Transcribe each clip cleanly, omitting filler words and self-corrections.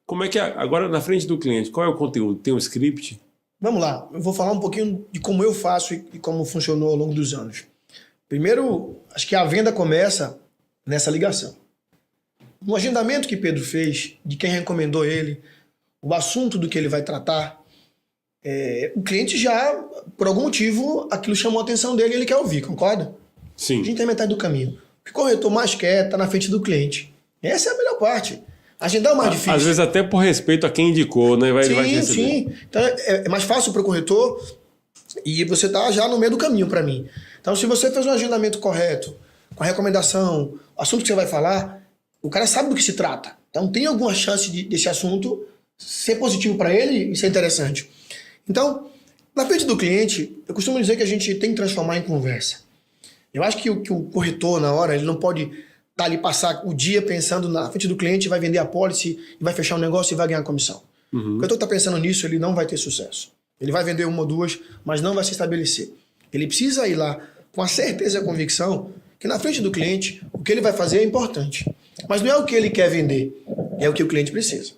Como é que agora na frente do cliente, qual é o conteúdo? Tem um script? Vamos lá, eu vou falar um pouquinho de como eu faço e como funcionou ao longo dos anos. Primeiro, acho que a venda começa nessa ligação. No agendamento que Pedro fez, de quem recomendou ele, o assunto do que ele vai tratar, o cliente já, por algum motivo, aquilo chamou a atenção dele e ele quer ouvir, concorda? Sim. A gente tem metade do caminho. O que o corretor mais quer está na frente do cliente. Essa é a melhor parte. Agendar é o mais difícil. Às vezes até por respeito a quem indicou, né? Vai receber. Sim. Então é mais fácil para o corretor e você está já no meio do caminho para mim. Então se você fez um agendamento correto, com a recomendação, o assunto que você vai falar, o cara sabe do que se trata. Então tem alguma chance desse assunto ser positivo para ele e ser interessante. Então, na frente do cliente, eu costumo dizer que a gente tem que transformar em conversa. Eu acho que o corretor, na hora, ele não pode estar ali, passar o dia pensando na frente do cliente, vai vender a pólice, vai fechar um negócio e vai ganhar comissão. O corretor está pensando nisso, ele não vai ter sucesso. Ele vai vender uma ou duas, mas não vai se estabelecer. Ele precisa ir lá com a certeza e a convicção que na frente do cliente, o que ele vai fazer é importante. Mas não é o que ele quer vender, é o que o cliente precisa.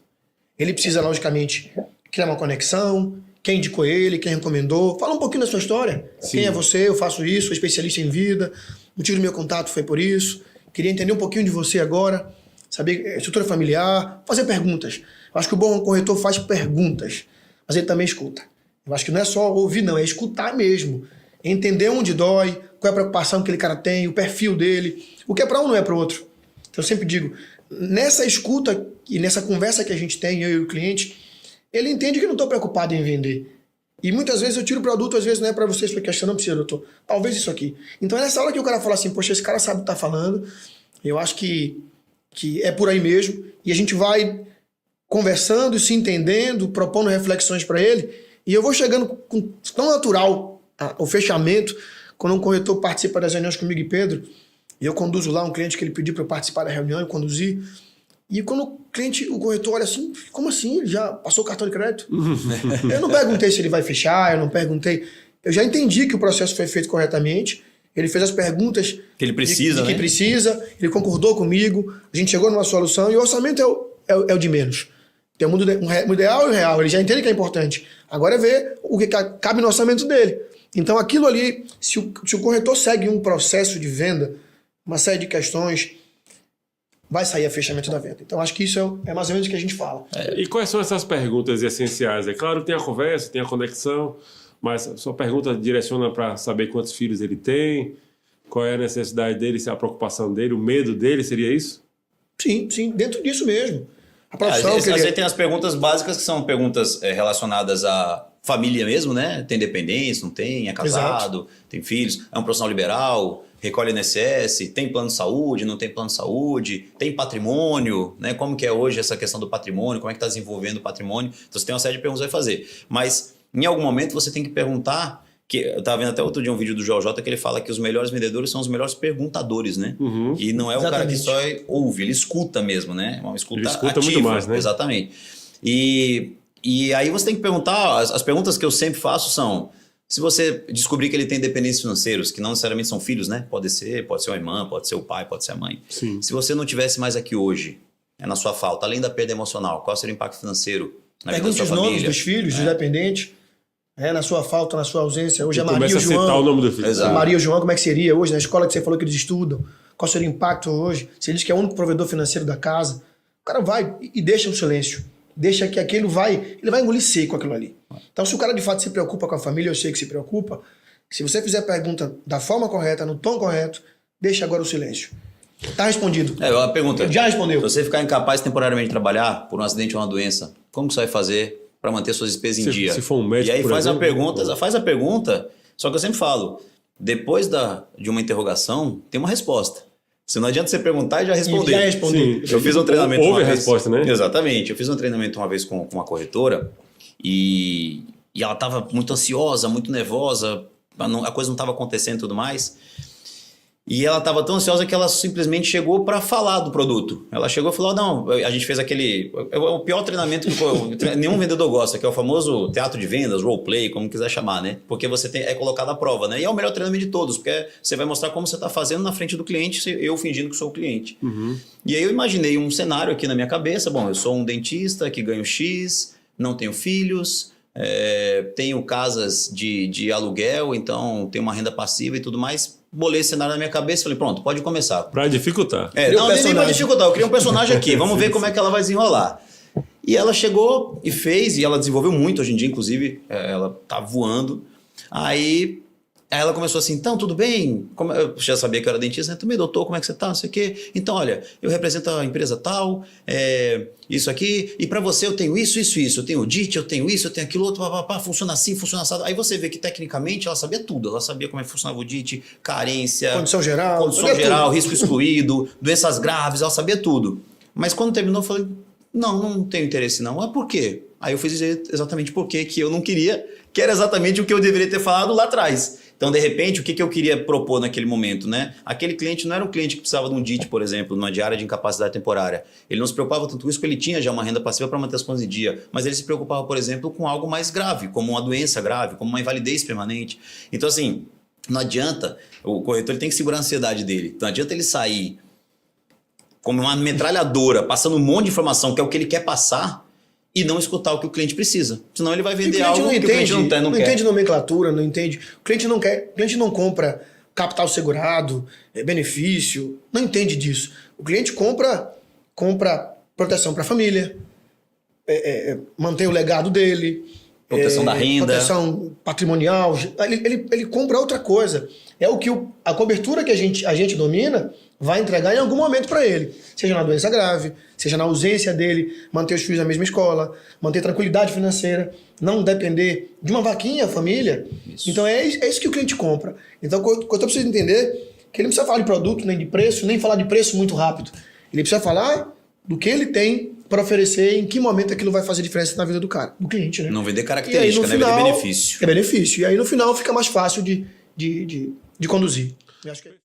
Ele precisa, logicamente, criar uma conexão, quem indicou ele, quem recomendou. Fala um pouquinho da sua história. Sim. Quem é você? Eu faço isso, sou especialista em vida. O motivo do meu contato foi por isso. Queria entender um pouquinho de você agora. Saber estrutura familiar. Fazer perguntas. Eu acho que o bom corretor faz perguntas. Mas ele também escuta. Eu acho que não é só ouvir, não. É escutar mesmo. Entender onde dói, qual é a preocupação que aquele cara tem, o perfil dele. O que é para um não é para o outro. Então eu sempre digo, nessa escuta e nessa conversa que a gente tem, eu e o cliente, ele entende que eu não estou preocupado em vender. E muitas vezes eu tiro o produto, às vezes não é para vocês, porque essa não precisa, doutor. Talvez isso aqui. Então é nessa hora que o cara fala assim, poxa, esse cara sabe o que está falando. Eu acho que é por aí mesmo. E a gente vai conversando, se entendendo, propondo reflexões para ele. E eu vou chegando com tão natural o fechamento, quando um corretor participa das reuniões comigo e Pedro, e eu conduzo lá um cliente que ele pediu para eu participar da reunião, eu conduzi. E quando o cliente, o corretor olha assim, como assim? Ele já passou o cartão de crédito? Eu não perguntei se ele vai fechar, eu não perguntei. Eu já entendi que o processo foi feito corretamente. Ele fez as perguntas que ele precisa, que precisa, ele concordou comigo, a gente chegou numa solução e o orçamento é o de menos. Tem um ideal e o real, ele já entende que é importante. Agora é ver o que cabe no orçamento dele. Então aquilo ali, se o corretor segue um processo de venda, uma série de questões, vai sair a fechamento da venda. Então, acho que isso é mais ou menos o que a gente fala. E quais são essas perguntas essenciais? É claro que tem a conversa, tem a conexão, mas a sua pergunta direciona para saber quantos filhos ele tem, qual é a necessidade dele, se é a preocupação dele, o medo dele, seria isso? Sim, dentro disso mesmo. A profissão às vezes tem as perguntas básicas que são perguntas relacionadas à família mesmo, né? Tem dependência, não tem? É casado, exato, tem filhos, é um profissional liberal, recolhe INSS, tem plano de saúde, não tem plano de saúde, tem patrimônio, né? Como que é hoje essa questão do patrimônio, como é que está desenvolvendo o patrimônio. Então você tem uma série de perguntas a fazer. Mas em algum momento você tem que perguntar, que eu estava vendo até outro dia um vídeo do Joel J que ele fala que os melhores vendedores são os melhores perguntadores, né? E não é o cara que só ouve, ele escuta mesmo, né? Uma escuta ativa. Ele escuta muito mais, né? Exatamente. E aí você tem que perguntar, as perguntas que eu sempre faço são, se você descobrir que ele tem dependentes financeiros, que não necessariamente são filhos, né? Pode ser uma irmã, pode ser o pai, pode ser a mãe. Sim. Se você não tivesse mais aqui hoje, na sua falta, além da perda emocional, qual seria o impacto financeiro na vida da sua família? Pergunte os nomes dos filhos, dos dependentes, na sua falta, na sua ausência. Hoje é Maria ou João. Começa a citar o nome do filho. Exato. Maria ou João, como é que seria hoje? Na escola que você falou que eles estudam, qual seria o impacto hoje? Se ele diz que é o único provedor financeiro da casa, o cara vai e deixa o silêncio. Deixa que aquilo ele vai engolir seco aquilo ali. Então, se o cara de fato se preocupa com a família, eu sei que se preocupa, se você fizer a pergunta da forma correta, no tom correto, deixa agora o silêncio. Tá respondido. A pergunta. Já respondeu. Se você ficar incapaz temporariamente de trabalhar por um acidente ou uma doença, como que você vai fazer para manter suas despesas em dia? Se for um médico, e aí por faz exemplo, faz a pergunta, só que eu sempre falo, depois de uma interrogação, tem uma resposta. Se não adianta você perguntar e já responder. Já respondeu. Eu fiz um treinamento Houve a resposta, né? Exatamente. Eu fiz um treinamento uma vez com uma corretora e ela estava muito ansiosa, muito nervosa, a coisa não estava acontecendo e tudo mais. E ela estava tão ansiosa que ela simplesmente chegou para falar do produto. Ela chegou e falou, não, a gente fez aquele... É o pior treinamento que nenhum vendedor gosta, que é o famoso teatro de vendas, roleplay, como quiser chamar, né? Porque você é colocado à prova, né? E é o melhor treinamento de todos, porque você vai mostrar como você está fazendo na frente do cliente, eu fingindo que sou o cliente. E aí eu imaginei um cenário aqui na minha cabeça. Bom, eu sou um dentista que ganho X, não tenho filhos, tenho casas de aluguel, então tenho uma renda passiva e tudo mais. Bolei esse cenário na minha cabeça e falei, pronto, pode começar. Pra dificultar. Não, nem pra dificultar, eu criei um personagem aqui, vamos ver como é que ela vai desenrolar. E ela chegou e fez, e ela desenvolveu muito hoje em dia, inclusive, ela tá voando. Aí ela começou assim, então, tudo bem? Eu já sabia que eu era dentista, né? Também, doutor, como é que você tá? Não sei o quê. Então, olha, eu represento a empresa tal, isso aqui, e para você eu tenho isso. Eu tenho o DIT, eu tenho isso, eu tenho aquilo outro, funciona assim, funciona assim. Aí você vê que tecnicamente ela sabia tudo. Ela sabia como é que funcionava o DIT, carência, condição geral, risco excluído, doenças graves, ela sabia tudo. Mas quando terminou, eu falei, não tenho interesse não. Mas por quê? Aí eu fiz exatamente por quê que eu não queria, que era exatamente o que eu deveria ter falado lá atrás. Então, de repente, o que eu queria propor naquele momento, né? Aquele cliente não era um cliente que precisava de um DIT, por exemplo, numa diária de incapacidade temporária. Ele não se preocupava tanto com isso, porque ele tinha já uma renda passiva para manter as contas em dia. Mas ele se preocupava, por exemplo, com algo mais grave, como uma doença grave, como uma invalidez permanente. Então, assim, não adianta, o corretor ele tem que segurar a ansiedade dele. Não adianta ele sair como uma metralhadora, passando um monte de informação, que é o que ele quer passar, e não escutar o que o cliente precisa. Senão ele vai vender algo que o cliente não quer. Não entende nomenclatura, não entende. O cliente não quer, o cliente não compra capital segurado, benefício, não entende disso. O cliente compra proteção para a família, mantém o legado dele, proteção da renda, proteção patrimonial. Ele compra outra coisa. É o que a cobertura que a gente domina vai entregar em algum momento para ele. Seja na doença grave, seja na ausência dele, manter os filhos na mesma escola, manter tranquilidade financeira, não depender de uma vaquinha, família. Isso. Então é isso que o cliente compra. Então o corretor precisa entender que ele não precisa falar de produto, nem de preço, nem falar de preço muito rápido. Ele precisa falar do que ele tem para oferecer, em que momento aquilo vai fazer diferença na vida do cara, do cliente, né? Não vender característica, né? Vender benefício. É benefício. E aí no final fica mais fácil de conduzir. Eu acho que